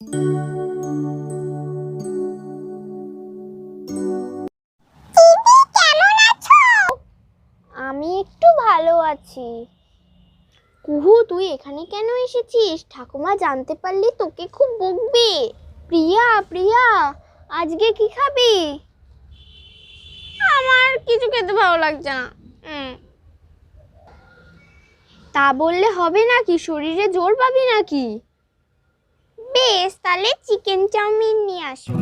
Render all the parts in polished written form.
আমি একটু ভালো আছি। কুহু, তুই এখানে কেন এসেছিস? ঠাকুমা জানতে পারলে তোকে খুব বকবে। প্রিয়া, প্রিয়া, আজকে কি খাবি? আমার কিছু খেতে ভালো লাগছে না। তা বললে হবে নাকি? শরীরে জোর পাবি নাকি? বেশ, তাহলে চিকেন চাউমিন নিয়ে আসো।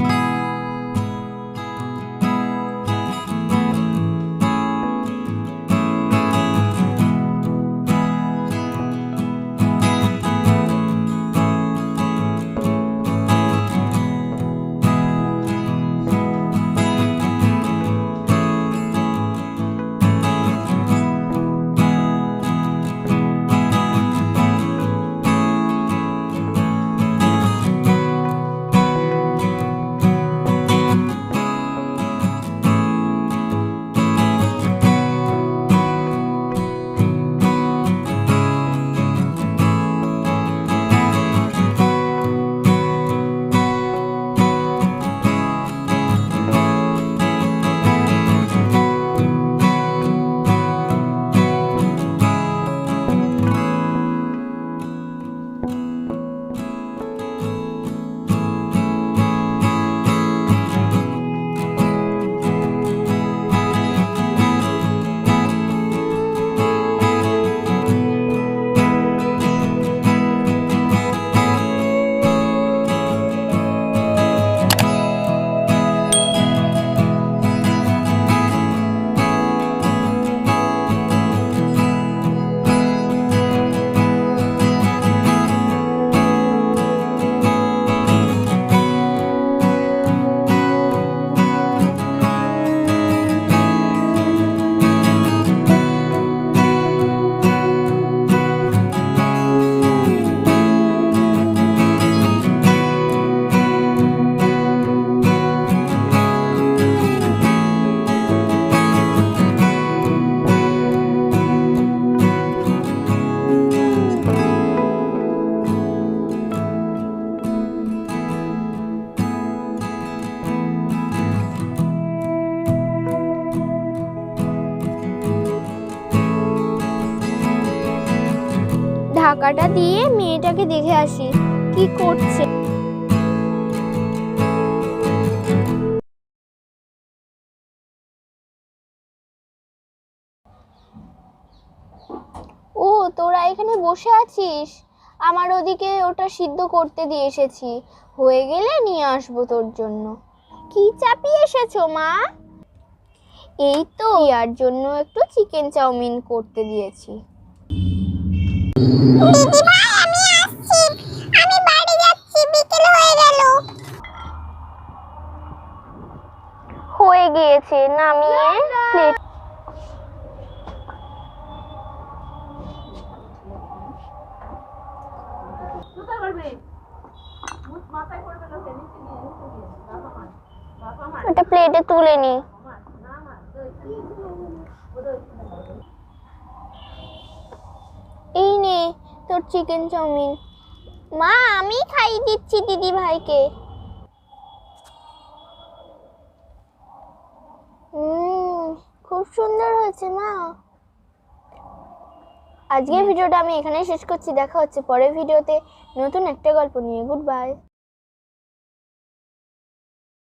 ঢাকাটা দিয়ে মেয়েটাকে দেখে আসি কি করছে। ও, তোরা এখানে বসে আছিস? আমার ওদিকে ওটা সিদ্ধ করতে দিয়ে এসেছি, হয়ে গেলে নিয়ে আসবো তোর জন্য। কি চাপিয়ে এসেছো মা? এই তো ইয়ার জন্য একটু চিকেন চাউমিন করতে দিয়েছি। দিদি ভাই, আমি আসছি, আমি বাড়ি যাচ্ছি, বিকেল হয়ে গেল। হয়ে গিয়েছে, নামিয়ে প্লেট। ওটা প্লেটে তুলে নি। এই নে তোর চিকেন চাউমিন। মা, আমি খাইয়ে দিচ্ছি দিদি ভাইকে। খুব সুন্দর হয়েছে মা। আজকের ভিডিওটা আমি এখানেই শেষ করছি। দেখা হচ্ছে পরের ভিডিওতে নতুন একটা গল্প নিয়ে। Good bye.